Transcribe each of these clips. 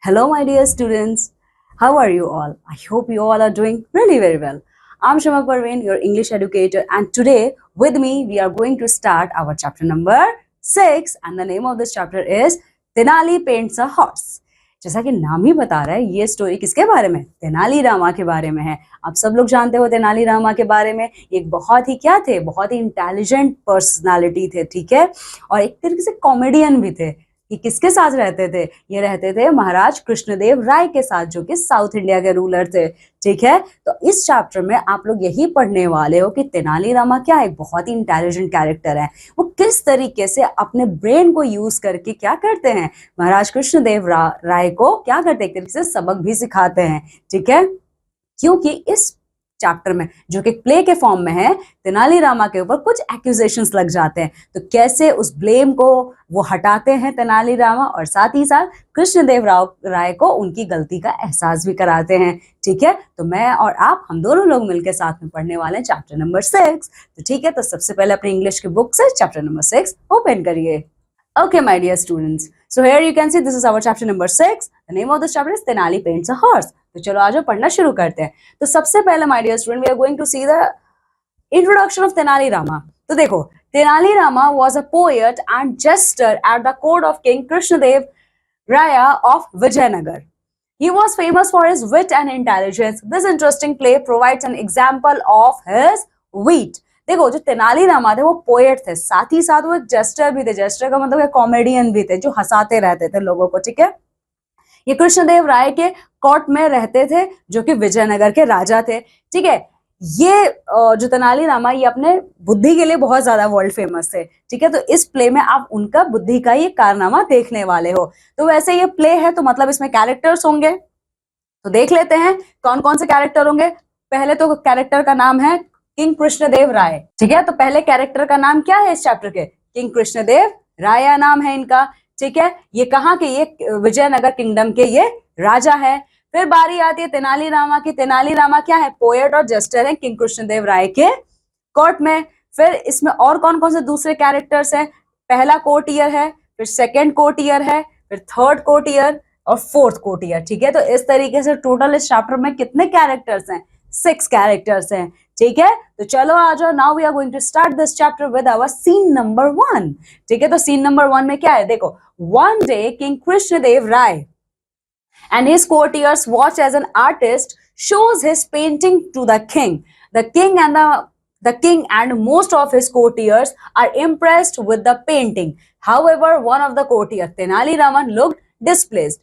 Hello, my dear students. How are you all? I hope you all are doing really very well. I'm Shama Parveen, your English educator, and today with me we are going to start our chapter number 6, and the name of this chapter is Tenali Paints a Horse. जैसा कि नाम ही बता रहा है, ये story किसके बारे में? तेनाली रामा के बारे में है। आप सब लोग जानते हो तेनाली रामा के बारे में। एक बहुत ही क्या थे, बहुत ही इंटेलिजेंट पर्सनालिटी थे, ठीक है, और एक तरीके से कॉमेडियन भी थे। कि किसके साथ रहते थे? ये रहते थे महाराज कृष्णदेव राय के साथ, जो कि साउथ इंडिया के रूलर थे, ठीक है। तो इस चैप्टर में आप लोग यही पढ़ने वाले हो कि तेनाली रामा क्या एक बहुत ही इंटेलिजेंट कैरेक्टर है। वो किस तरीके से अपने ब्रेन को यूज करके क्या करते हैं, महाराज कृष्णदेव राय को क्या करते हैं, एक तरीके से सबक भी सिखाते हैं, ठीक है। क्योंकि इस चैप्टर में, जो कि प्ले के फॉर्म में है, तेनाली रामा के ऊपर कुछ एक्यूजेशंस लग जाते हैं। तो कैसे उस ब्लेम को वो हटाते हैं तेनाली रामा, और साथ ही साथ कृष्णदेव राय को उनकी गलती का एहसास भी कराते हैं, ठीक है। तो मैं और आप, हम दोनों लोग मिलकर साथ में पढ़ने वाले हैं चैप्टर नंबर 6। तो ठीक है, तो सबसे पहले अपनी इंग्लिश की बुक से चैप्टर नंबर 6 ओपन करिए। Okay, my dear students. So here you can see this is our chapter number 6. The name of this chapter is Tenali Paints a Horse. तो चलो आज पढ़ना शुरू करते हैं। तो सबसे पहले my dear student, we are going to see the introduction of Tenali Rama. तो देखो, Tenali Rama was a poet and jester at the court of King Krishnadev Raya of Vijayanagar. He was famous for his wit and intelligence. This interesting play provides an example of his wit. देखो, जो तेनाली रामा थे वो poet थे, साथ ही साथ वो एक gesture भी थे। जेस्टर का मतलब कॉमेडियन भी थे, जो हंसाते रहते थे लोगों को, ठीक है। ये कृष्णदेव राय के कोर्ट में रहते थे, जो कि विजयनगर के राजा थे, ठीक है। ये जो तेनाली रामा, ये अपने बुद्धि के लिए बहुत ज्यादा वर्ल्ड फेमस थे, ठीक है। तो इस प्ले में आप उनका बुद्धि का ये कारनामा देखने वाले हो। तो वैसे ये प्ले है, तो मतलब इसमें कैरेक्टर्स होंगे। तो देख लेते हैं कौन कौन से कैरेक्टर होंगे। पहले तो कैरेक्टर का नाम है किंग कृष्णदेव राय, ठीक है। तो पहले कैरेक्टर का नाम क्या है इस चैप्टर के? किंग कृष्णदेव राय नाम है इनका, ठीक है। ये कहाँ के? ये विजयनगर किंगडम के ये राजा है। फिर बारी आती है तेनाली रामा की। तेनाली रामा क्या है? पोएट और जेस्टर है किंग कृष्णदेव राय के कोर्ट में। फिर इसमें और कौन कौन से दूसरे कैरेक्टर्स हैं? पहला कोर्टियर है, फिर सेकेंड कोर्टियर है, फिर थर्ड कोर्टियर और फोर्थ कोर्टियर, ठीक है। तो इस तरीके से टोटल इस चैप्टर में कितने कैरेक्टर्स हैं? 6 कैरेक्टर्स हैं, ठीक है। तो चलो आ जाओ, now we are going to start this chapter with our scene number 1, ठीक है। तो सीन नंबर 1 में क्या है? देखो, one day king Krishnadev Raya and his courtiers watch as an artist shows his painting to the king. The king and most of his courtiers are impressed with the painting. However, one of the courtiers, Tenali Raman, looked displeased.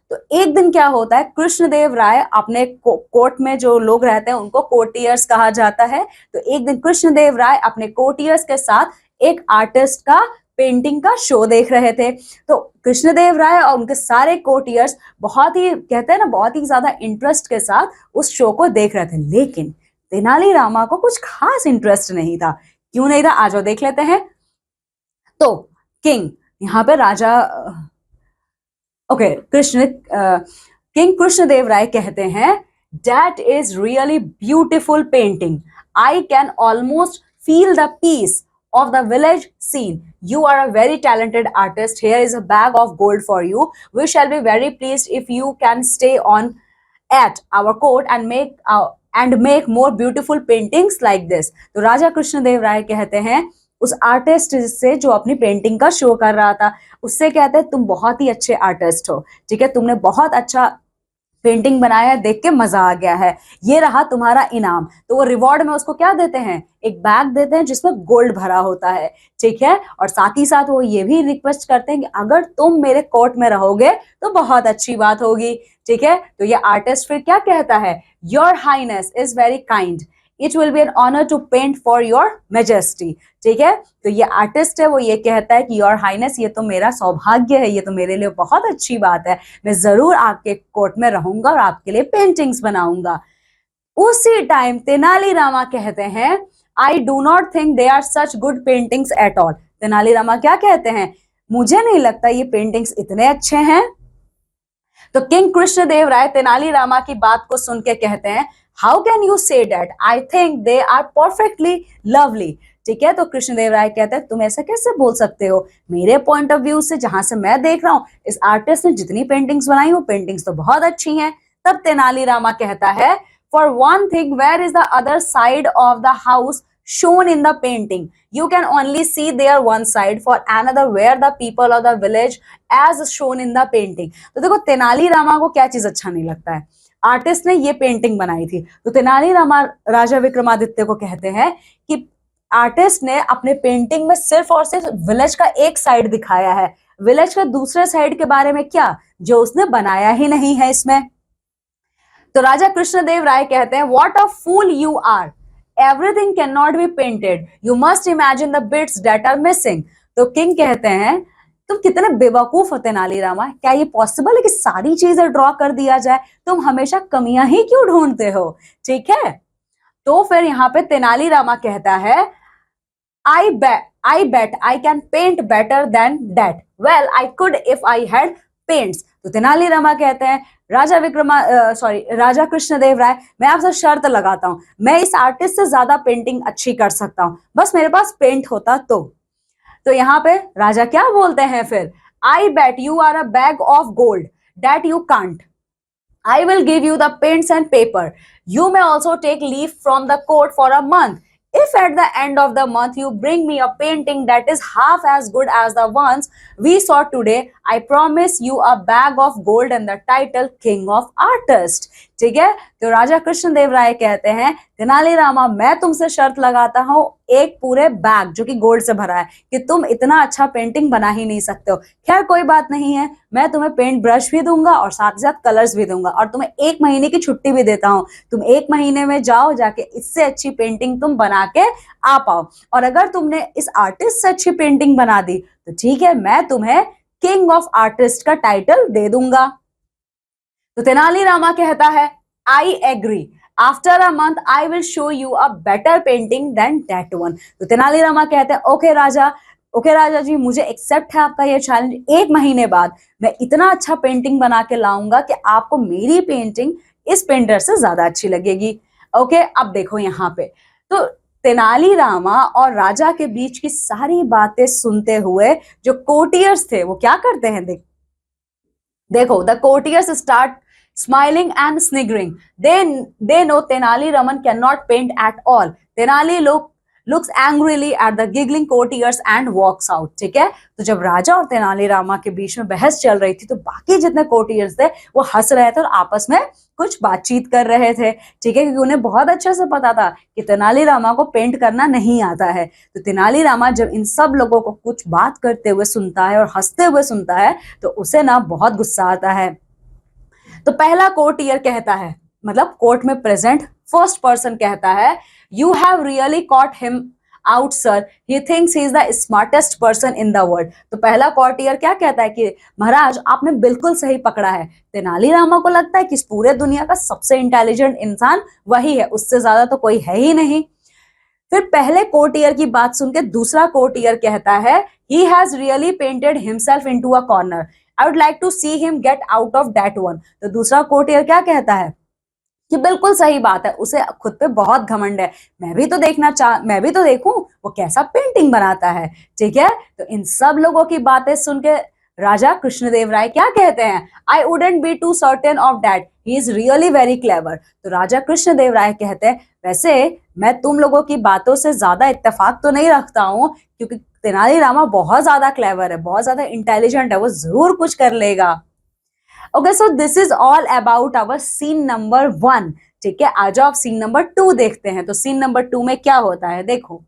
तो एक दिन क्या होता है, कृष्णदेव राय अपने court में जो लोग रहते हैं उनको कोर्टियर्स कहा जाता है। तो एक दिन कृष्णदेव राय अपने कोर्टियर्स के साथ एक आर्टिस्ट का पेंटिंग का शो देख रहे थे। तो कृष्णदेव राय और उनके सारे कोर्टियर्स बहुत ही, कहते हैं ना, बहुत ही ज्यादा इंटरेस्ट के साथ उस शो को देख रहे थे। लेकिन तेनाली रामा को कुछ खास इंटरेस्ट नहीं था। क्यों नहीं था? आज देख लेते हैं। तो किंग, यहाँ पे राजा, ओके, किंग कृष्णदेव राय कहते हैं, that is really beautiful painting, I can almost feel the peace of the village scene. You are a very talented artist. Here is a bag of gold for you. We shall be very pleased if you can stay on at our court and make more beautiful paintings like this. तो राजा कृष्णदेव राय कहते हैं उस artist से, जो अपनी painting का show कर रहा था, उससे कहते हैं, तुम बहुत ही अच्छे आर्टिस्ट हो, ठीक है, तुमने बहुत अच्छा पेंटिंग बनाया है, देख के मजा आ गया है, ये रहा तुम्हारा इनाम। तो वो रिवॉर्ड में उसको क्या देते हैं? एक बैग देते हैं जिसमें गोल्ड भरा होता है, ठीक है। और साथ ही साथ वो ये भी रिक्वेस्ट करते हैं कि अगर तुम मेरे कोर्ट में रहोगे तो बहुत अच्छी बात होगी, ठीक है। तो ये आर्टिस्ट फिर क्या कहता है? Your highness is very kind, it will be an honour to paint for your majesty, ठीक है। तो ये आर्टिस्ट है, वो ये कहता है कि योर हाइनेस, ये तो मेरा सौभाग्य है, ये तो मेरे लिए बहुत अच्छी बात है, मैं जरूर आपके कोर्ट में रहूंगा और आपके लिए पेंटिंग्स बनाऊंगा। उसी टाइम तेनाली रामा कहते हैं, I do not think they are such good paintings at all. Tenali Rama क्या कहते हैं? मुझे नहीं लगता ये पेंटिंग्स इतने अच्छे हैं। तो किंग कृष्णदेव राय तेनाली रामा की बात को सुन के कहते हैं, how can you say that? I think they are perfectly lovely, ठीक है। तो कृष्णदेव राय कहते हैं तुम ऐसा कैसे बोल सकते हो, मेरे पॉइंट ऑफ व्यू से जहां से मैं देख रहा हूँ इस आर्टिस्ट ने जितनी पेंटिंग्स बनाई वो पेंटिंग्स तो बहुत अच्छी हैं। तब तेनालीरामा कहता है for one thing where is the other side of the house shown in the painting, you can only see their one side, for another where the people of the village as shown in the painting। तो देखो तेनालीरामा को क्या चीज अच्छा नहीं लगता है, artist ने ये पेंटिंग बनाई थी, तो तेनालीरामा राजा विक्रमादित्य को कहते हैं कि आर्टिस्ट ने अपने पेंटिंग में सिर्फ और सिर्फ विलेज का एक साइड दिखाया है, विलेज का दूसरे साइड के बारे में क्या, जो उसने बनाया ही नहीं है इसमें। तो राजा कृष्णदेव राय कहते हैं what a fool you are, everything cannot be painted, you must imagine the bits that are missing। तो किंग कहते हैं तुम कितने बेवकूफ हो तेनालीरामा, क्या ये पॉसिबल है कि सारी चीजें ड्रॉ कर दिया जाए, तुम हमेशा कमियां ही क्यों ढूंढते हो, ठीक है। तो फिर यहाँ पे तेनालीरामा कहता है I bet I can paint better than that, well I could if I had paints। तो तेनालीरामा कहते हैं राजा कृष्णदेव राय, मैं आपसे शर्त लगाता हूं, मैं इस आर्टिस्ट से ज्यादा पेंटिंग अच्छी कर सकता हूं, बस मेरे पास पेंट होता तो यहाँ पे राजा क्या बोलते हैं फिर, I bet you are a bag of gold that you can't, I will give you the paints and paper, you may also take leave from the court for a month, if at the end of the month you bring me a painting that is half as good as the ones we saw today, I promise you a bag of gold and the title king of artists। ठीक है। तो राजा कृष्णदेव राय कहते हैं तेनालीरामा मैं तुमसे शर्त लगाता हूं एक पूरे बैग जो कि गोल्ड से भरा है कि तुम इतना अच्छा पेंटिंग बना ही नहीं सकते हो, खैर कोई बात नहीं है, मैं तुम्हें पेंट ब्रश भी दूंगा और साथ ही साथ कलर्स भी दूंगा और तुम्हें 1 महीने की छुट्टी भी देता हूं, तुम 1 महीने में जाओ जाके इससे अच्छी पेंटिंग तुम बना के आ पाओ, और अगर तुमने इस आर्टिस्ट से अच्छी पेंटिंग बना दी तो ठीक है मैं तुम्हें किंग ऑफ आर्टिस्ट का टाइटल दे दूंगा। तो तेनालीरामा कहता है I agree, after a month I will show you a better painting than that one. तो तेनालीरामा कहते हैं ओके राजा जी मुझे एक्सेप्ट है आपका ये चैलेंज, 1 महीने बाद मैं इतना अच्छा पेंटिंग बना के लाऊंगा कि आपको मेरी पेंटिंग इस पेंटर से ज्यादा अच्छी लगेगी। ओके अब देखो यहाँ पे तो तेनालीरामा और राजा के बीच की सारी बातें सुनते हुए जो कोर्टियर्स थे वो क्या करते हैं, देखो the courtiers start smiling and sniggering, they know Tenali Raman cannot paint at all। Tenali looks angrily at the giggling courtiers and walks out। ठीक है। तो जब राजा और तेनालीरामा के बीच में बहस चल रही थी तो बाकी जितने कोर्टियर्स थे वो हंस रहे थे और आपस में कुछ बातचीत कर रहे थे, ठीक है, क्योंकि उन्हें बहुत अच्छे से पता था कि तेनालीरामा को पेंट करना नहीं आता है। तो तेनालीरामा जब इन सब लोगों को कुछ बात करते हुए सुनता है और हंसते हुए सुनता है तो उसे ना बहुत गुस्सा आता है। तो पहला कोर्टियर कहता है, मतलब कोर्ट में प्रेजेंट फर्स्ट पर्सन कहता है you have really cot him out sir, he thinks he is the smartest person in the world. तो पहला कोर्टियर क्या कहता है कि महाराज आपने बिल्कुल सही पकड़ा है, तेनालीरामा को लगता है कि इस पूरे दुनिया का सबसे इंटेलिजेंट इंसान वही है, उससे ज्यादा तो कोई है ही नहीं। फिर पहले कोर्टियर की बात सुन के दूसरा कोर्टियर कहता है he has really painted himself into a corner, I would like to see him get out of that one। तो दूसरा कोर्टियर क्या कहता है कि बिल्कुल सही बात है, उसे खुद पे बहुत घमंड है, मैं भी तो देखूं वो कैसा पेंटिंग बनाता है, ठीक है। तो इन सब लोगों की बातें सुन के राजा कृष्णदेव राय क्या कहते हैं, I wouldn't be too certain of that, he is really very clever. तो राजा कृष्णदेव राय कहते हैं वैसे मैं तुम लोगों की बातों से ज्यादा इत्तेफाक तो नहीं रखता हूं क्योंकि तेनालीरामा बहुत ज्यादा क्लेवर है, बहुत ज्यादा इंटेलिजेंट है, वो जरूर कुछ कर लेगा। Okay so this is all about our scene number 1। ठीक है, आ जाओ आप सीन नंबर 2 देखते हैं। तो सीन नंबर 2 में क्या होता है, देखो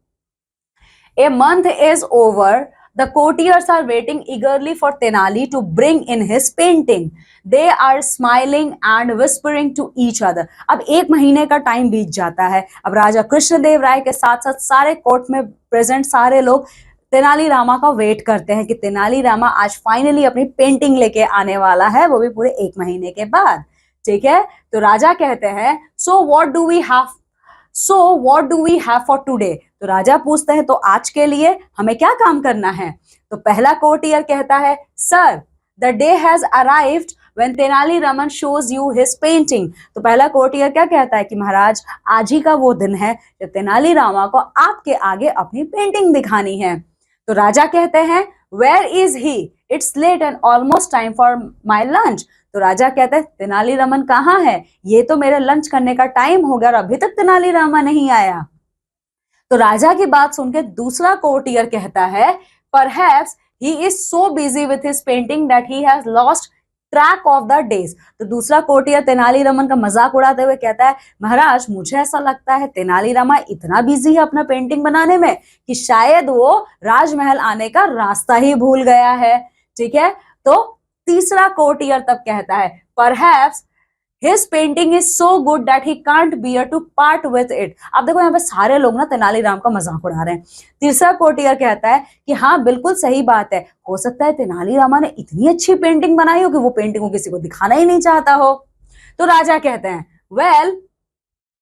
a month is over, the courtiers are waiting eagerly for Tenali to bring in his painting, they are smiling and whispering to each other। अब 1 महीने का टाइम बीत जाता है, अब राजा कृष्णदेव राय के साथ साथ सारे कोर्ट में प्रेजेंट सारे लोग तेनालीरामा का वेट करते हैं कि तेनालीरामा आज फाइनली अपनी पेंटिंग लेके आने वाला है, वो भी पूरे 1 महीने के बाद, ठीक है। तो राजा कहते हैं so what do we have for today. तो राजा पूछते हैं तो आज के लिए हमें क्या काम करना है। तो पहला कोर्टियर कहता है sir the day has arrived when Tenali Raman shows you his painting। तो पहला कोर्टियर क्या कहता है कि महाराज आज ही का वो दिन है जब तेनाली रामा को आपके आगे अपनी पेंटिंग दिखानी है। तो राजा कहते हैं where is he? It's late and almost time for my lunch। तो राजा कहते हैं तेनाली रामन कहाँ है, ये तो मेरे लंच करने का टाइम हो गया और अभी तक तेनाली रामा नहीं आया। तो राजा की बात सुनकर दूसरा कोर्टियर कहता है perhaps he is so busy with his painting that he has lost track of the days. तो दूसरा कोर्टियर तेनालीरामन का मजाक उड़ाते हुए कहता है महाराज मुझे ऐसा लगता है तेनालीरामा इतना बिजी है अपना पेंटिंग बनाने में कि शायद वो राजमहल आने का रास्ता ही भूल गया है। ठीक है, तो तीसरा कोर्टियर तब कहता है perhaps His painting is so good that he can't bear to part with it। अब देखो यहाँ पे सारे लोग ना तेनालीराम का मजाक उड़ा रहे हैं। तीसरा कोर्टियर कहता है कि हाँ बिल्कुल सही बात है, हो सकता है तेनालीरामा ने इतनी अच्छी पेंटिंग बनाई हो कि वो पेंटिंग को किसी को दिखाना ही नहीं चाहता हो। तो राजा कहते हैं well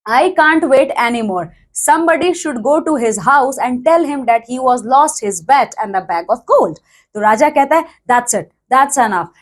I can't wait anymore। Somebody should go to his house and tell him that he was lost his bet and the bag of gold। तो राजा कहता है that's it, that's enough।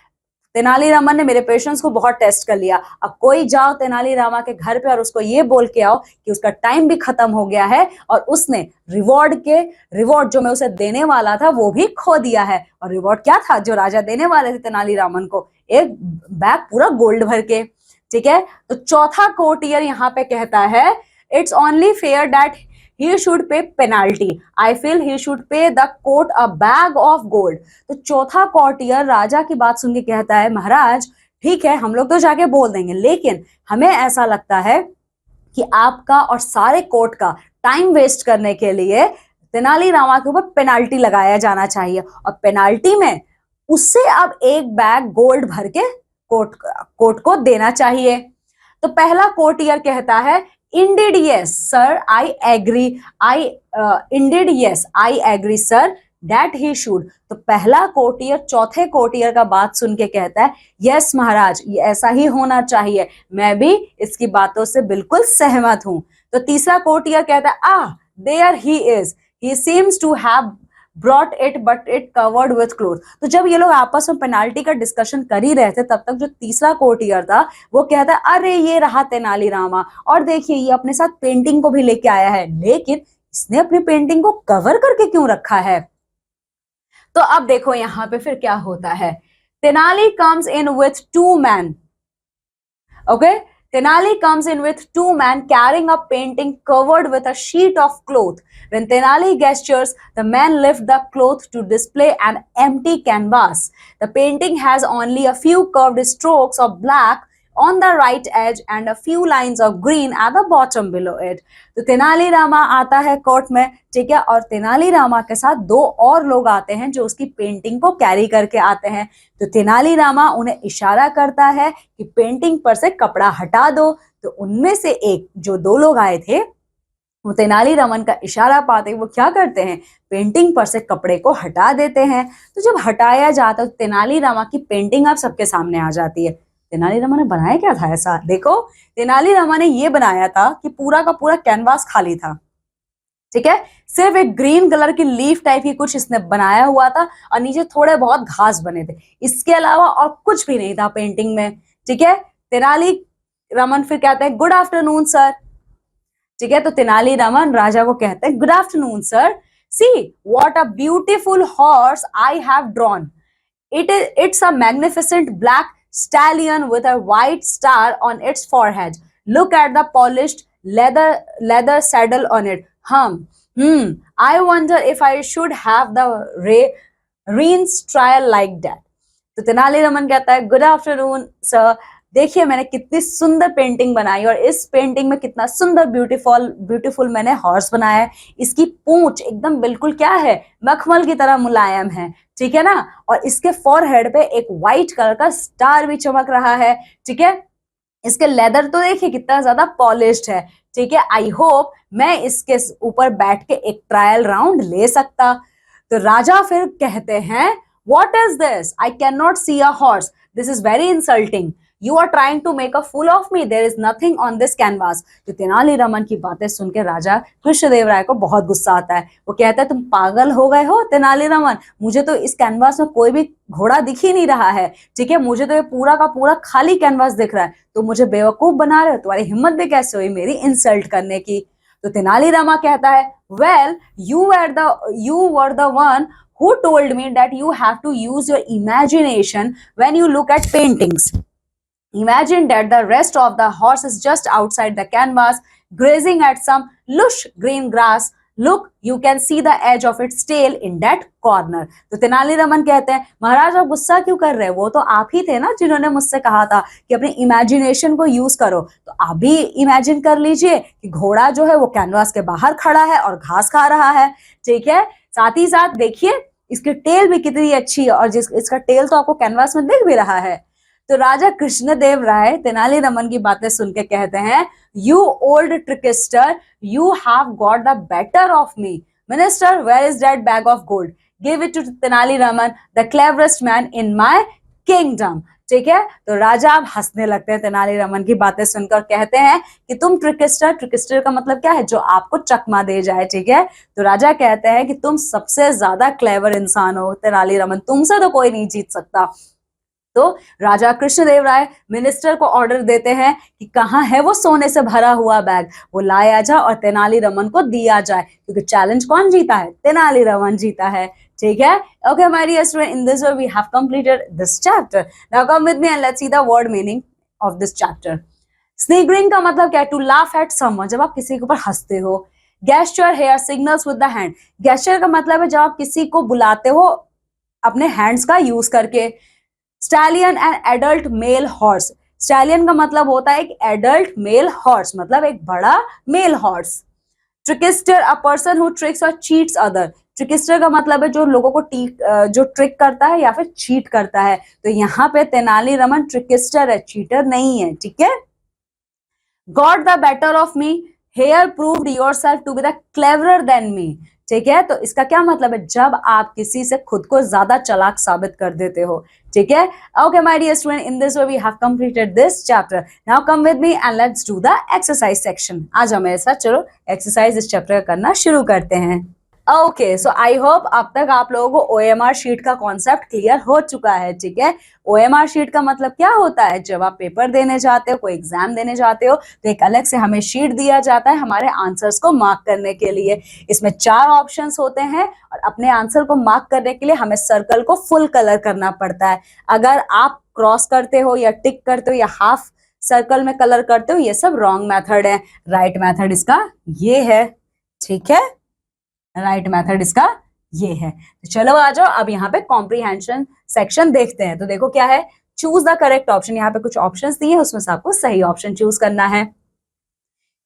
Tenali Raman ने मेरे पेशेंस को बहुत टेस्ट कर लिया, अब कोई जाओ तेनालीरामा के घर पे और उसको ये बोल के आओ कि उसका टाइम भी खत्म हो गया है और उसने रिवॉर्ड जो मैं उसे देने वाला था वो भी खो दिया है। और रिवॉर्ड क्या था जो राजा देने वाले थे तेनालीरामन को? एक बैग पूरा गोल्ड भर के। ठीक है, तो चौथा कोर्टियर यहाँ पे कहता है it's only fair that he should pay penalty। I feel he should pay the court a bag of gold। तो चौथा कोर्टियर राजा की बात सुन के कहता है महाराज ठीक है हम लोग तो जाके बोल देंगे, लेकिन हमें ऐसा लगता है कि आपका और सारे कोर्ट का टाइम वेस्ट करने के लिए तेनालीरामा के ऊपर पेनाल्टी लगाया जाना चाहिए और पेनाल्टी में उससे अब एक बैग गोल्ड भर के कोर्ट को देना चाहिए। तो पहला कोर्टियर कहता है Indeed yes sir, I agree। Indeed yes, I agree sir that he should। तो पहला कोर्टियर चौथे कोर्टियर का बात सुन के कहता है यस महाराज ये ऐसा ही होना चाहिए, मैं भी इसकी बातों से बिल्कुल सहमत हूं। तो तीसरा कोर्टियर कहता है there he is, he seems to have brought it but it covered with cloth। तो जब ये लोग आपस में पेनाल्टी का डिस्कशन कर ही रहे थे तब तक जो तीसरा कोर्टियर था वो कहता है अरे ये रहा तेनालीरामा और देखिए ये अपने साथ पेंटिंग को भी लेके आया है, लेकिन इसने अपनी पेंटिंग को कवर करके क्यों रखा है? तो अब देखो यहाँ पे फिर क्या होता है। Tenali comes in with 2 men। Okay, Tenali comes in with 2 men carrying a painting covered with a sheet of cloth। When Tenali gestures, the men lift the cloth to display an empty canvas। The painting has only a few curved strokes of black on the right edge and a few lines of green at the bottom below it। तो तेनालीरामा आता है court में, ठीक है, और तेनालीरामा के साथ 2 और लोग आते हैं जो उसकी पेंटिंग को कैरी करके आते हैं। तो तेनालीरामा उन्हें इशारा करता है कि पेंटिंग पर से कपड़ा हटा दो। तो उनमें से एक जो 2 लोग आए थे वो तेनालीरामन का इशारा पाते वो क्या करते हैं, पेंटिंग पर से कपड़े को हटा देते हैं। तो जब हटाया जाता है तो तेनालीरामा की पेंटिंग अब सबके सामने आ जाती है। तेनालीरामा ने बनाया क्या था ऐसा? देखो तेनालीरामा ने ये बनाया था कि पूरा का पूरा कैनवास खाली था। ठीक है, सिर्फ एक ग्रीन कलर की लीफ टाइप की कुछ इसने बनाया हुआ था और नीचे थोड़े बहुत घास बने थे, इसके अलावा और कुछ भी नहीं था पेंटिंग में। ठीक है, तेनालीरामन फिर कहते हैं गुड आफ्टरनून सर। ठीक है, तो तेनालीरामन राजा को कहते हैं good afternoon sir, see what a beautiful horse I have drawn. It's a magnificent black stallion with a white star on its forehead। Look at the polished leather saddle on it। I wonder if I should have the reins trial like that। तो तेनालीरामन कहता है good afternoon sir, देखिए मैंने कितनी सुंदर painting बनाई और इस पेंटिंग में कितना सुंदर ब्यूटीफुल मैंने हॉर्स बनाया है। इसकी पूंछ एकदम बिल्कुल क्या है, मखमल की तरह मुलायम है। ठीक है ना, और इसके फोरहेड पे एक व्हाइट कलर का स्टार भी चमक रहा है। ठीक है, इसके लेदर तो देखिए कितना ज्यादा पॉलिश्ड है। ठीक है, आई होप मैं इसके ऊपर बैठ के एक ट्रायल राउंड ले सकता। तो राजा फिर कहते हैं what is this, I can not see a horse, this is very insulting. You are trying to make a fool of me, there is nothing on this canvas. तो तेनालीरामन की बातें सुन के राजा कृष्णदेव राय को बहुत गुस्सा आता है। वो कहता है तुम पागल हो गए हो तेनालीरामन, मुझे तो इस कैनवास में कोई भी घोड़ा दिख ही नहीं रहा है, ठीक है, मुझे तो ये पूरा का पूरा खाली कैनवास दिख रहा है, तो मुझे बेवकूफ बना रहे हो, तुम्हारी हिम्मत भी कैसे हुई मेरी इंसल्ट करने की। तो तेनालीरामा कहता है well you were the one who told me that you have to use your imagination when you look at paintings. Imagine that the rest of the horse is just outside the canvas, grazing at some lush green grass. Look, you can see the edge of its tail in that corner. तो तेनालीरामन कहते हैं महाराज आप गुस्सा क्यों कर रहे हैं, वो तो आप ही थे ना जिन्होंने मुझसे कहा था कि अपनी इमेजिनेशन को यूज करो, तो आप भी इमेजिन कर लीजिए कि घोड़ा जो है वो कैनवास के बाहर खड़ा है और घास खा रहा है, ठीक है, साथ ही साथ देखिए इसकी टेल भी कितनी अच्छी है, और इसका टेल तो आपको कैनवास में दिख भी रहा है। तो राजा कृष्णदेव राय तेनालीरामन की बातें सुन के कहते हैं you old trickster, you have got the better of me. Minister, where is that bag of gold? Give it to Tenali Raman, the cleverest man in my kingdom. ठीक है, तो राजा अब हंसने लगते हैं तेनालीरामन की बातें सुनकर, कहते हैं कि तुम ट्रिकिस्टर, ट्रिकिस्टर का मतलब क्या है, जो आपको चकमा दे जाए, ठीक है, तो राजा कहते हैं कि तुम सबसे ज्यादा क्लेवर इंसान हो तेनालीरामन, तुमसे तो कोई नहीं जीत सकता। तो राजा कृष्णदेव राय मिनिस्टर को ऑर्डर देते हैं कि कहाँ है वो सोने से भरा हुआ बैग, वो लाया जा और तेनालीरामन को दिया जाए, क्योंकि चैलेंज कौन जीता है, तेनालीरामन जीता है, ठीक है। Okay my dear student, in this way we have completed this chapter. Now come with me and let's see the word meaning of this chapter. Sniggering का मतलब क्या है, टू लाफ एट समवन, जब आप किसी के ऊपर हंसते हो। Gesture here signals with the hand, gesture का मतलब है जब आप किसी को बुलाते हो अपने हैंड्स का यूज करके। Stallion and adult mail horse, stallion का मतलब होता है एक एडल्ट मेल हॉर्स, मतलब एक बड़ा male horse. Trickster, a person who tricks और चीट्स अदर, ट्रिकिस्टर का मतलब है जो लोगों को जो ट्रिक करता है या फिर चीट करता है, तो यहाँ पे तेनालीरामन ट्रिकिस्टर है, चीटर नहीं है, ठीक है। Got the better of me, here proved yourself to be the cleverer than me, ठीक है, तो इसका क्या मतलब है, जब आप किसी से खुद को ज्यादा चालाक साबित कर देते हो, ठीक है। Okay my dear student, in this way we have completed this chapter. Now come with me and let's do the exercise section. आज हमें ऐसा, चलो एक्सरसाइज इस चैप्टर का करना शुरू करते हैं। ओके, सो आई होप अब तक आप लोगों को ओएमआर शीट का कॉन्सेप्ट क्लियर हो चुका है, ठीक है। ओएमआर शीट का मतलब क्या होता है, जब आप पेपर देने जाते हो, कोई एग्जाम देने जाते हो, तो एक अलग से हमें शीट दिया जाता है हमारे आंसर्स को मार्क करने के लिए। इसमें 4 ऑप्शंस होते हैं और अपने आंसर को मार्क करने के लिए हमें सर्कल को फुल कलर करना पड़ता है। अगर आप क्रॉस करते हो या टिक करते हो या हाफ सर्कल में कलर करते हो, ये सब रॉन्ग मेथड है। राइट मेथड इसका ये है, ठीक है, राइट मेथड इसका ये है। तो चलो आ जाओ, अब यहाँ पे कॉम्प्रीहेंशन सेक्शन देखते हैं। तो देखो क्या है, चूज द करेक्ट ऑप्शन, यहाँ पे कुछ ऑप्शंस दिए हैं, उसमें से आपको सही ऑप्शन चूज करना है।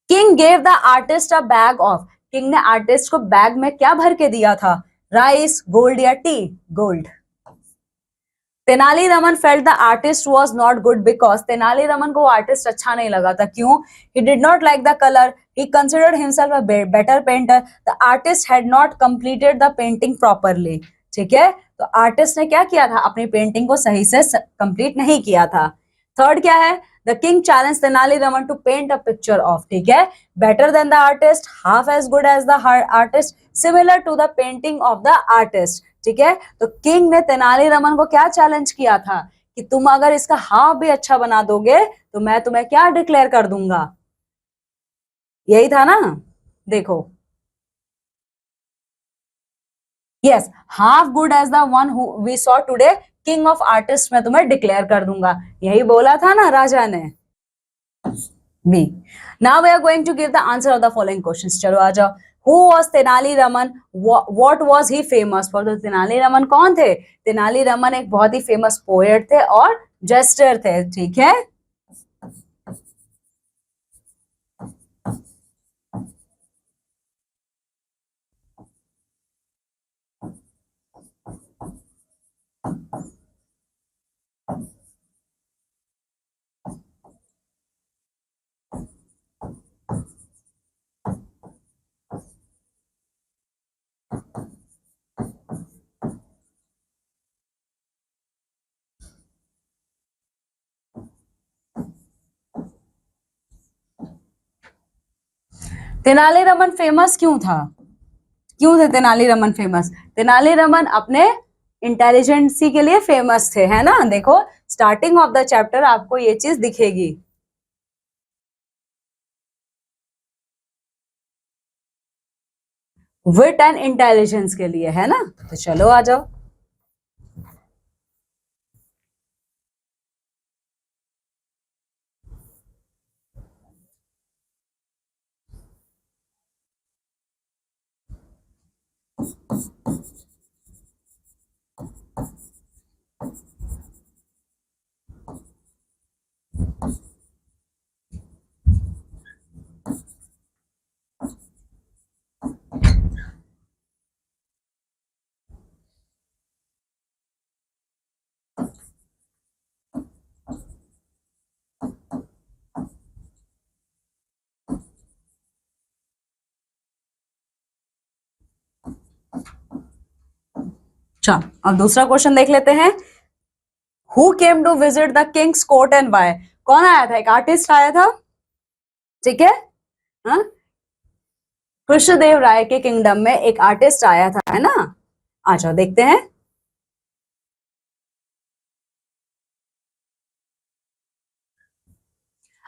King gave the artist a bag of, king ने आर्टिस्ट को बैग में क्या भर के दिया था, राइस, गोल्ड या T, gold. Tenali Raman felt the artist was not good because, Tenali Raman को आर्टिस्ट अच्छा नहीं लगा था, क्यों, he did not like the colour, he considered himself a better painter, the artist had not completed the painting properly, ठीक है, तो आर्टिस्ट ने क्या किया था, अपनी पेंटिंग को सही से कंप्लीट नहीं किया था। थर्ड क्या है, the king challenge Tenaliraman to paint a picture of, ठीक है, better than the artist, half as good as the artist, similar to the painting of the artist, ठीक है। तो किंग ने तेनालीरामन को क्या चैलेंज किया था कि तुम अगर इसका हाफ भी अच्छा बना दोगे तो मैं तुम्हें क्या डिक्लेयर कर दूंगा, यही था ना, देखो, yes, half good as the one who we saw today, king of artist मैं तुम्हें डिक्लेयर कर दूंगा, यही बोला था ना राजा ने। B, now we are going to give the answer of the following questions. चलो आ जाओ। Who was Tenaliraman, what was he famous for, तो तेनालीरामन कौन थे, तेनालीरामन एक बहुत ही फेमस पोएट थे और जेस्टर थे, ठीक है। तेनालीरामन फेमस क्यों था? क्यों थे तेनालीरामन फेमस? तेनालीरामन अपने इंटेलिजेंसी के लिए फेमस थे, है ना? देखो स्टार्टिंग ऑफ द चैप्टर आपको ये चीज दिखेगी। विट एंड इंटेलिजेंस के लिए, है ना? तो चलो आ जाओ। चलो अब दूसरा क्वेश्चन देख लेते हैं। Who came to visit the king's court and why? कौन आया था? एक आर्टिस्ट आया था, ठीक है? हाँ, कृष्णदेव राय के किंगडम में एक आर्टिस्ट आया था, है ना? आ जाओ देखते हैं।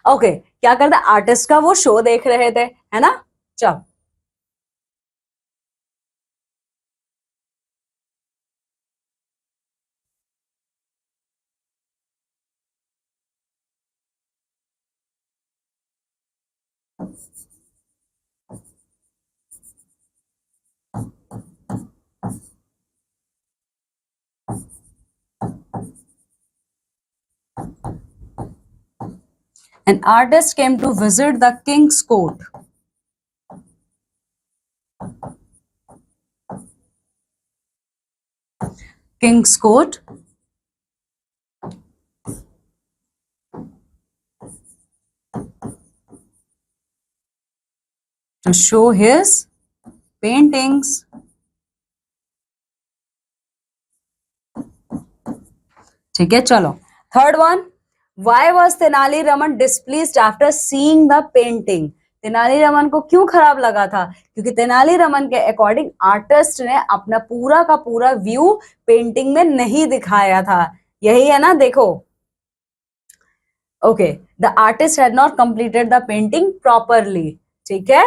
ओके, क्या करता? आर्टिस्ट का वो शो देख रहे थे, है ना? चलो an artist came to visit the king's court. King's court to show his paintings. ठीक है, चलो third one. Why was Tenali Raman displeased after seeing the painting? Tenali Raman को क्यों खराब लगा था? क्योंकि तेनाली रमन के अकॉर्डिंग आर्टिस्ट ने अपना पूरा का पूरा व्यू पेंटिंग में नहीं दिखाया था। यही है ना? देखो, okay, the artist had not completed the painting properly, ठीक है?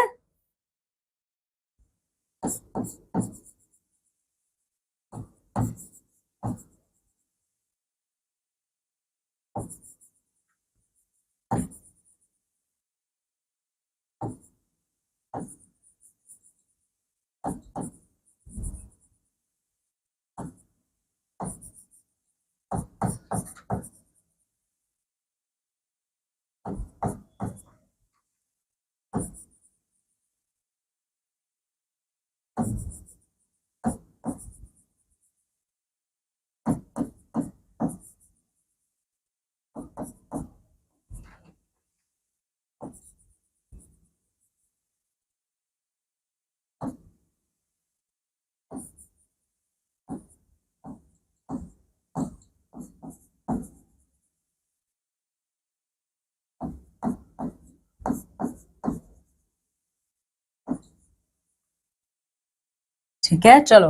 ठीक है, चलो।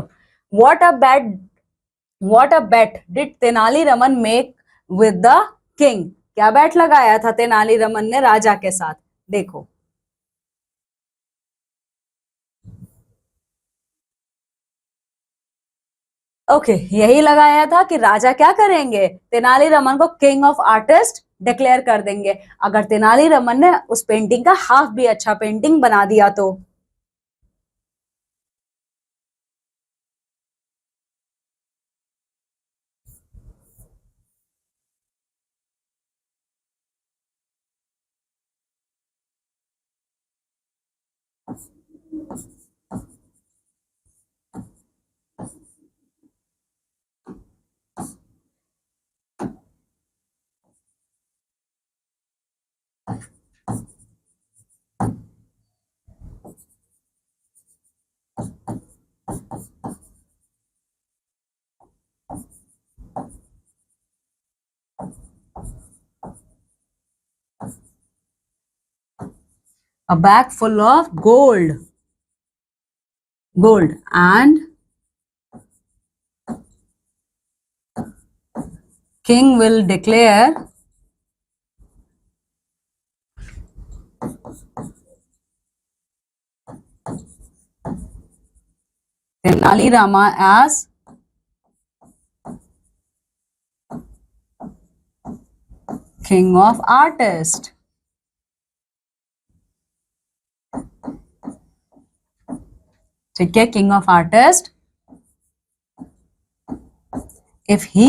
What a bat what a bet did Tenali Raman make with the king? क्या बैट लगाया था तेनाली रमन ने राजा के साथ? देखो, ओके, यही लगाया था कि राजा क्या करेंगे? तेनाली रमन को किंग ऑफ आर्टिस्ट डिक्लेयर कर देंगे अगर तेनाली रमन ने उस पेंटिंग का हाफ भी अच्छा पेंटिंग बना दिया तो। a bag full of gold, and king will declare Tenali Rama as king of artists. ठीक है, king of artist. If he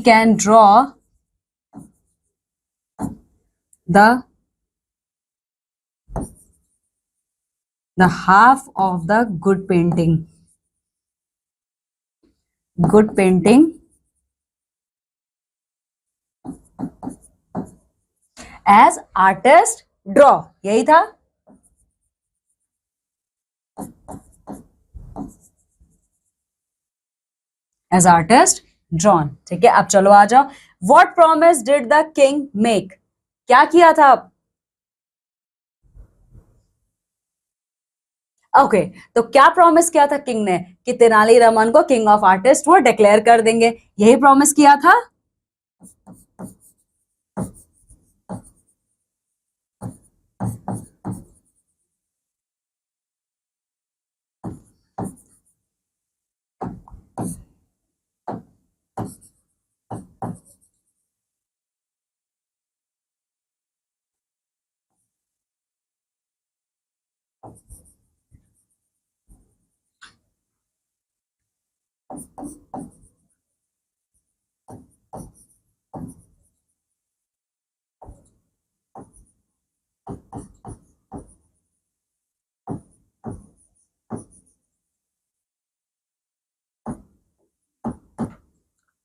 can draw the half of the good painting as artist draw, यही था. As artist drawn. ठीक है, अब चलो आ जाओ. What promise did the king make? क्या किया था? ओके तो क्या प्रॉमिस किया था किंग ने कि तेनाली रामन को किंग ऑफ आर्टिस्ट वो डिक्लेयर कर देंगे, यही प्रॉमिस किया था.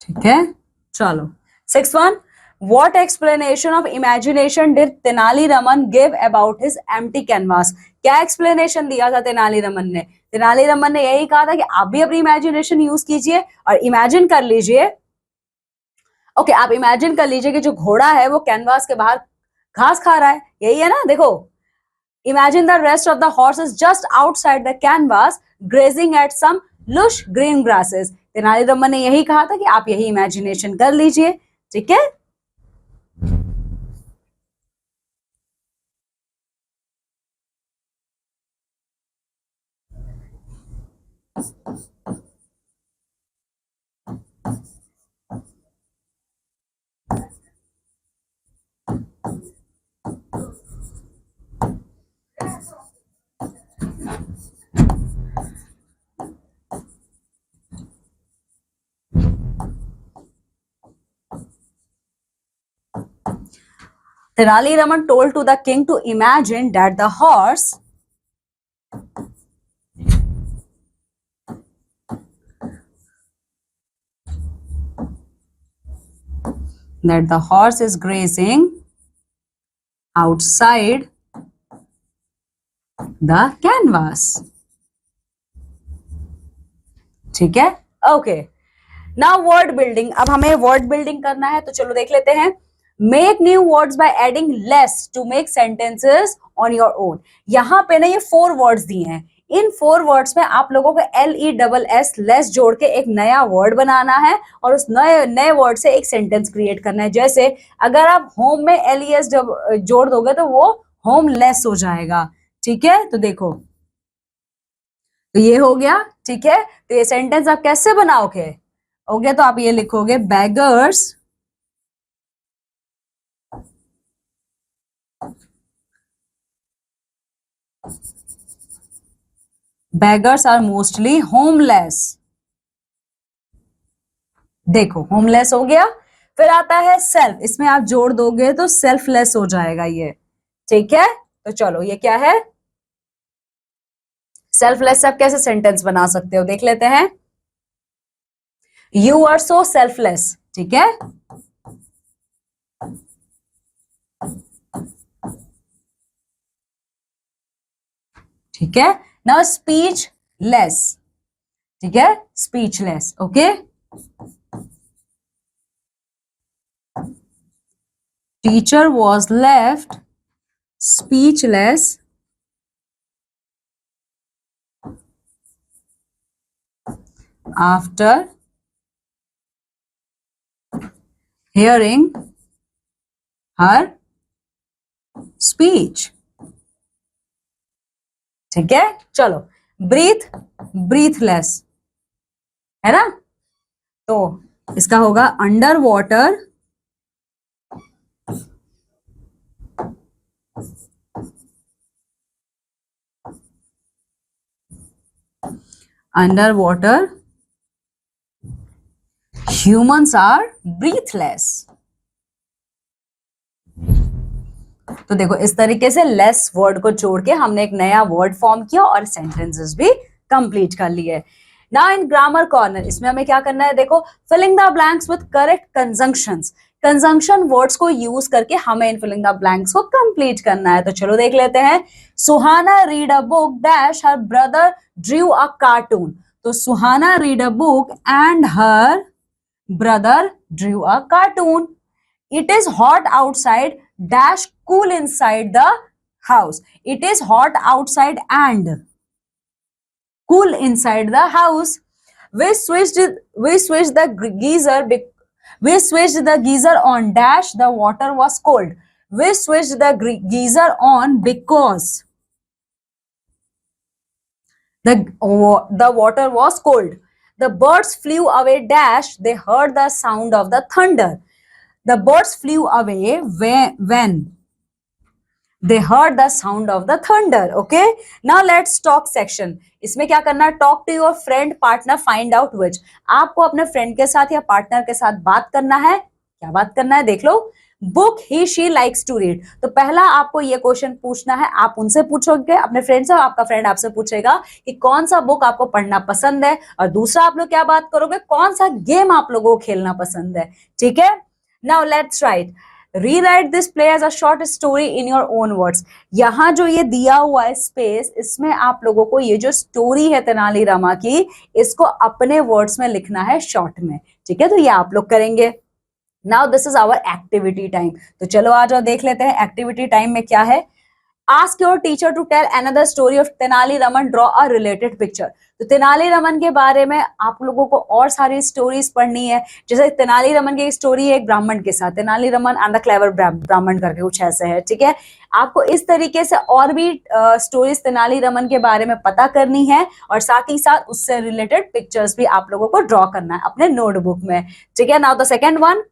ठीक है, चलो. 6th one, what explanation of imagination did Tenali Raman give about his empty canvas? क्या एक्सप्लेनेशन दिया था तेनाली रमन ने? तेनाली रमन ने यही कहा था कि आप भी अपनी इमेजिनेशन यूज कीजिए और इमेजिन कर लीजिए. ओके आप इमेजिन कर लीजिए कि जो घोड़ा है वो कैनवास के बाहर घास खा रहा है, यही है ना. देखो, imagine the rest of the horse is just outside the canvas grazing at some lush green grasses. Tenali Raman ने यही कहा था कि आप यही इमेजिनेशन कर लीजिए. ठीक है, Tenali Raman told to the king to imagine that the horse is grazing outside the canvas. ठीक है, ओके. Now word building. अब हमें वर्ड बिल्डिंग करना है तो चलो देख लेते हैं. Make new words by adding less to make sentences on your own. यहाँ पे ना ये 4 वर्ड्स दिए हैं. इन 4 वर्ड्स में आप लोगों को LESS लेस जोड़ के एक नया वर्ड बनाना है और उस नए वर्ड से एक सेंटेंस क्रिएट करना है. जैसे अगर आप होम में LES जोड़ दोगे तो वो होमलेस हो जाएगा. ठीक है, तो देखो, तो ये हो गया. ठीक है, तो ये सेंटेंस आप कैसे बनाओगे? हो गया तो आप ये लिखोगे beggars are mostly homeless. देखो, होमलेस हो गया. फिर आता है सेल्फ. इसमें आप जोड़ दोगे तो सेल्फलेस हो जाएगा ये. ठीक है, तो चलो ये क्या है? सेल्फलेस आप कैसे सेंटेंस बना सकते हो देख लेते हैं. You are so selfless. ठीक है, ठीक है. Now speech less. ठीक है, speechless. Okay, teacher was left speechless after hearing her speech. ठीक है, चलो ब्रीथ, ब्रीथलेस है ना, तो इसका होगा under water humans are breathless. तो देखो इस तरीके से लेस वर्ड को छोड़ के हमने एक नया वर्ड फॉर्म किया और सेंटेंसेस भी कंप्लीट कर लिए. नाउ इन ग्रामर कॉर्नर इसमें हमें क्या करना है, देखो filling the blanks with correct conjunctions. Conjunction words को यूज करके हमें इन फिलिंग द ब्लैंक्स को कंप्लीट करना है. तो चलो देख लेते हैं. Suhana read a book dash her brother drew a cartoon. तो Suhana read a book and her brother drew a cartoon. It is hot outside dash cool inside the house. It is hot outside and cool inside the house. We switched the geyser we switched the geyser on dash the water was cold. We switched the geyser on because the water was cold. The birds flew away dash they heard the sound of the thunder. The birds flew away when they heard the sound of the thunder. Okay, now let's talk section. इसमें क्या करना है, talk to your friend partner find out which. आपको अपने friend के साथ या partner के साथ बात करना है. क्या बात करना है देख लो. बुक ही शी लाइक्स टू रीड. तो पहला आपको ये क्वेश्चन पूछना है, आप उनसे पूछोगे अपने फ्रेंड से, आपका फ्रेंड आपसे पूछेगा कि कौन सा बुक आपको पढ़ना पसंद है, और दूसरा आप लोग क्या बात करोगे, कौन सा गेम आप लोगों को खेलना पसंद है. ठीक है, now let's write. Rewrite this play as a short story in your own words. यहाँ जो ये दिया हुआ है स्पेस, इसमें आप लोगों को ये जो स्टोरी है तेनालीरामा की, इसको अपने वर्ड्स में लिखना है शॉर्ट में. ठीक है, तो ये आप लोग करेंगे. Now this is our activity time. तो चलो आ जाओ देख लेते हैं एक्टिविटी टाइम में क्या है. Ask your teacher to tell another story of Tenali Raman, draw a related picture. तो तेनाली रमन के बारे में आप लोगों को और सारी स्टोरीज पढ़नी है. जैसे तेनाली रमन की एक स्टोरी है एक ब्राह्मण के साथ, Tenali Raman and the clever ब्राह्मण करके कुछ ऐसे है. ठीक है, आपको इस तरीके से और भी स्टोरीज तेनाली रमन के बारे में पता करनी है, और साथ ही साथ उससे रिलेटेड पिक्चर्स भी आप लोगों को ड्रॉ करना है अपने नोटबुक में. ठीक है, now the second one,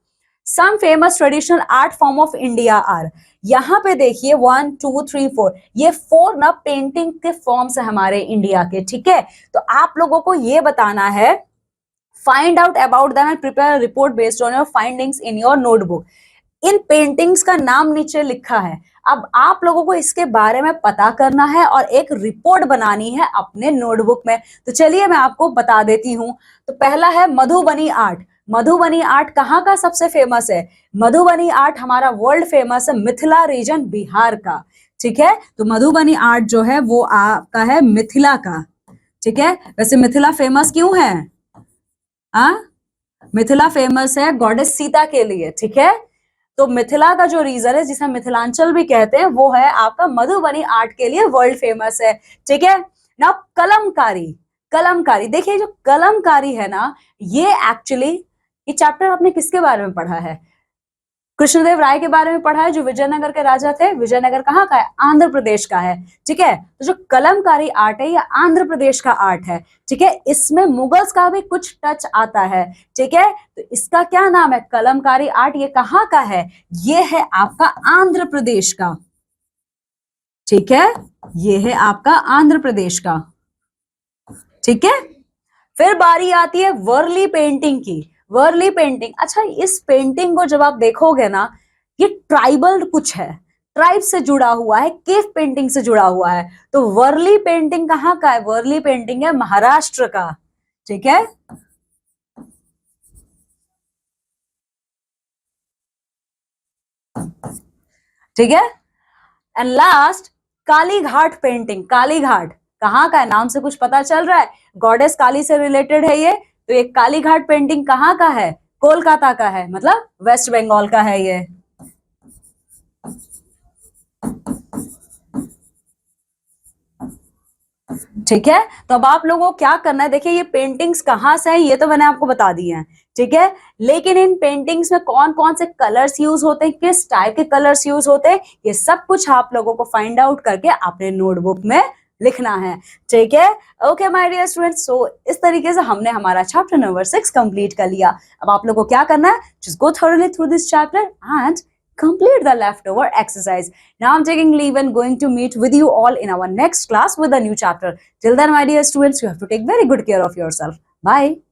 some famous traditional art form of India are. यहाँ पे देखिए 1 2 3 4, ये 4 ना पेंटिंग के फॉर्म्स है हमारे इंडिया के. ठीक है, तो आप लोगों को ये बताना है, find out about them and prepare report based on your findings in your notebook. In paintings का नाम नीचे लिखा है, अब आप लोगों को इसके बारे में पता करना है और एक रिपोर्ट बनानी है अपने नोटबुक में. तो चलिए मैं आपको बता देती हूँ. तो पहला है मधुबनी आर्ट. मधुबनी आर्ट कहाँ का सबसे फेमस है, मधुबनी आर्ट हमारा वर्ल्ड फेमस है मिथिला रीजन बिहार का. ठीक है, तो मधुबनी आर्ट जो है वो आपका है मिथिला का. ठीक है, वैसे मिथिला फेमस क्यों है, मिथिला फेमस है गॉडेस सीता के लिए. ठीक है, तो मिथिला का जो रीजन है जिसे मिथिलांचल भी कहते हैं वो है आपका मधुबनी आर्ट के लिए वर्ल्ड फेमस है. ठीक है, ना कलमकारी. कलमकारी देखिए, जो कलमकारी है ना, ये एक्चुअली ये चैप्टर आपने किसके बारे में पढ़ा है, कृष्णदेव राय के बारे में पढ़ा है, जो विजयनगर के राजा थे. विजयनगर कहाँ का है, आंध्र प्रदेश का है. ठीक है, तो जो कलमकारी आर्ट है ये आंध्र प्रदेश का आर्ट है. ठीक है, इसमें मुगल्स का भी कुछ टच आता है. ठीक है, तो इसका क्या नाम है, कलमकारी आर्ट. ये कहाँ का है, ये है आपका आंध्र प्रदेश का. ठीक है, ये है आपका आंध्र प्रदेश का. ठीक है, फिर बारी आती है वर्ली पेंटिंग की. वर्ली पेंटिंग, अच्छा इस पेंटिंग को जब आप देखोगे ना, ये ट्राइबल कुछ है, ट्राइब से जुड़ा हुआ है, केव पेंटिंग से जुड़ा हुआ है. तो वर्ली पेंटिंग कहाँ का है, वर्ली पेंटिंग है महाराष्ट्र का. ठीक है, ठीक है, and last Kali Ghat painting. Kali Ghat कहाँ का है, नाम से कुछ पता चल रहा है, गॉडेस काली से रिलेटेड है ये. तो ये काली घाट पेंटिंग कहाँ का है, कोलकाता का है, मतलब वेस्ट बंगाल का है ये. ठीक है, तो अब आप लोगों को क्या करना है, देखिए ये पेंटिंग्स कहाँ से है ये तो मैंने आपको बता दिया है, ठीक है, लेकिन इन पेंटिंग्स में कौन कौन से कलर्स यूज होते हैं, किस टाइप के कलर्स यूज होते हैं, ये सब कुछ आप लोगों को फाइंड आउट करके अपने नोटबुक में लिखना है, ठीक है। ओके माय डियर स्टूडेंट्स, सो इस तरीके से हमने हमारा चैप्टर नंबर 6 कंप्लीट कर लिया। अब आप लोगों को क्या करना है, just go thoroughly through this chapter and complete the leftover exercise. Now I'm taking leave and going to meet with you all in our next class with a new chapter. Till then, my dear students, you have to take very good care of yourself. Bye.